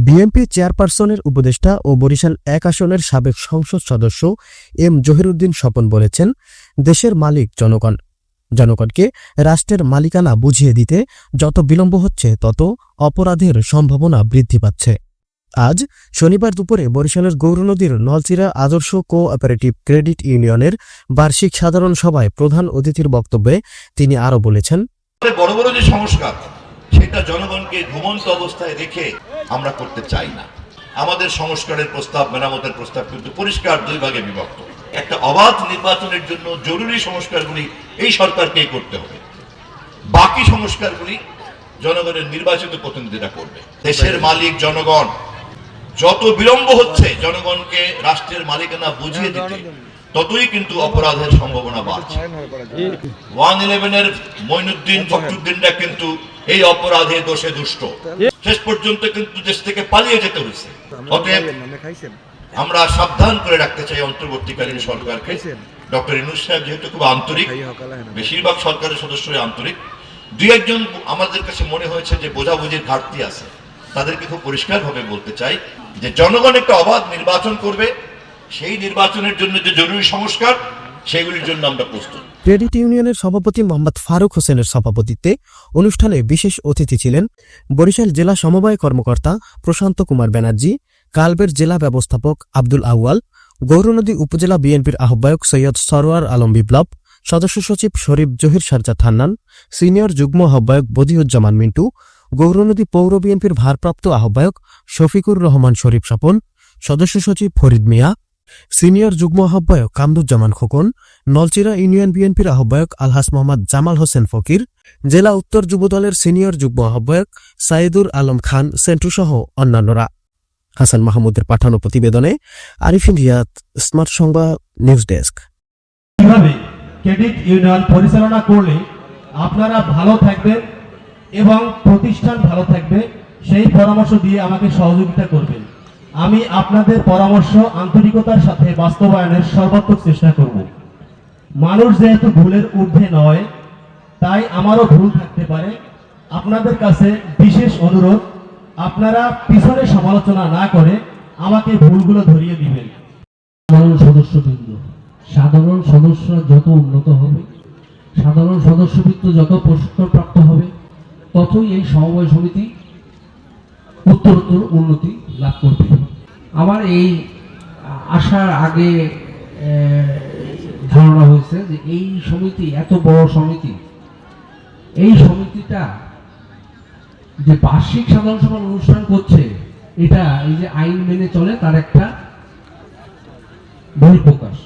BNP চেয়ারপারসনের উপদেষ্টা ও বরিশাল ১ আসনের সাবেক সংসদ সদস্য এম জহিরুদ্দিন স্বপন বলেছেন, দেশের মালিক জনগণ। জনগণকে রাষ্ট্রের মালিকানা বুঝিয়ে দিতে যত বিলম্ব হচ্ছে তত অপরাধের সম্ভাবনা বৃদ্ধি পাচ্ছে। আজ শনিবার দুপুরে বরিশালের গৌরনদীর নলচিরা আদর্শ কোঅপারেটিভ ক্রেডিট ইউনিয়নের বার্ষিক সাধারণ সভায় প্রধান অতিথির বক্তব্যে তিনি আরও বলেছেন, বড় বড় যে সংস্কার সেটা জনগণকে ঘুমন্ত অবস্থায় রেখে আমরা করতে চাই না। আমাদের সংস্কারের প্রস্তাব, মেরামতের প্রস্তাব কিন্তু পরিষ্কার দুই ভাগে বিভক্ত। একটা অবাধ নির্বাচনের জন্য জরুরি সংস্কারগুলি এই সরকারকে করতে হবে, বাকি সংস্কারগুলি জনগণের নির্বাচিত প্রতিনিধিরা করবে। দেশের মালিক জনগণ। যত বিলম্ব হচ্ছে জনগণকে রাষ্ট্রের মালিকানা বুঝিয়ে দিতে ততই কিন্তু অপরাধের সম্ভাবনা বাড়ছে। 111-এর মঈনুদ্দিন ফখরুদ্দিনরা কিন্তু এই অপরাধে দোষে দুষ্ট, শেষ পর্যন্ত কিন্তু দেশ থেকে পালিয়ে যেতে হয়েছে। অতএব আমরা সাবধান করে রাখতে চাই অন্তর্বর্তীকালীন সরকারকে। ডক্টর ইউনূস সাহেব যেহেতু খুব আন্তরিক, বেশিরভাগ সরকারের সদস্যই আন্তরিক, দুই একজন আমাদের কাছে মনে হয়েছে যে বোঝাবুঝির ঘাটতি আছে, তাদেরকে খুব পরিষ্কারভাবে বলতে চাই যে জনগণ একটা অবাধ নির্বাচন করবে, সেই নির্বাচনের জন্য যে জরুরি সংস্কার সেগুলির জন্য আমরা প্রস্তুত। ক্রেডিট ইউনিয়নের সভাপতি মোহাম্মদ ফারুক হোসেনের সভাপতিত্বে অনুষ্ঠানে বিশেষ অতিথি ছিলেন বরিশাল জেলা সমবায় কর্মকর্তা প্রশান্ত কুমার ব্যানার্জি, কালবের জেলা ব্যবস্থাপক আব্দুল আউয়াল, গৌরনদী উপজেলা বিএনপির আহ্বায়ক সৈয়দ সরোয়ার আলম বিপ্লব, সদস্য সচিব শরীফ জহির সাজ্জাদ হান্নান, সিনিয়র যুগ্ম আহ্বায়ক বদিউজ্জামান মিন্টু, গৌরনদী পৌর বিএনপির ভারপ্রাপ্ত আহ্বায়ক শফিকুর রহমান শরীফ স্বপন, সদস্য সচিব ফরিদ মিয়া, সিনিয়র যুগ্ম আহ্বায়ক কামরুজ্জামান খোকন, নলচিরা ইউনিয়ন বিএনপির আহ্বায়ক আলহাস মোহাম্মদ জামাল হোসেন ফকির, জেলা উত্তর যুবদলের সিনিয়র যুগ্ম আহ্বায়ক সাইদুর আলম খান সেন্টু সহ অন্যান্যরা। হাসান মাহমুদের পাঠানো প্রতিবেদনে আরিফিন রিয়াদ, স্মার্ট সংবাদ, নিউজ ডেস্ক। কিভাবে ক্রেডিট ইউনিয়ন পরিচালনা করলে আপনারা ভালো থাকবেন এবং প্রতিষ্ঠান ভালো থাকবে সেই পরামর্শ দিয়ে আমাকে সহযোগিতা করবেন। আমি আপনাদের পরামর্শ আন্তরিকতার সাথে বাস্তবায়নের সর্বাত্মক চেষ্টা করব। মানুষ যেহেতু ভুলের ঊর্ধ্বে নয়, তাই আমারও ভুল থাকতে পারে। আপনাদের কাছে বিশেষ অনুরোধ, আপনারা পিছনে সমালোচনা না করে আমাকে ভুলগুলো ধরিয়ে দিবেন। সাধারণ সদস্যরা যত উন্নত হবে, সাধারণ সদস্যবৃন্দ যত প্রশিক্ষণপ্রাপ্ত হবে, ততই এই সমবায় সমিতি উত্তরোত্তর উন্নতি লাভ করবে। আমার এই আসার আগে ধারণা হয়েছে যে এই সমিতি এত বড় সমিতি, এই সমিতিটা যে বার্ষিক সাধারণ সভা অনুষ্ঠান করছে, এটা এই যে আইন মেনে চলে তার একটা বহিঃপ্রকাশ।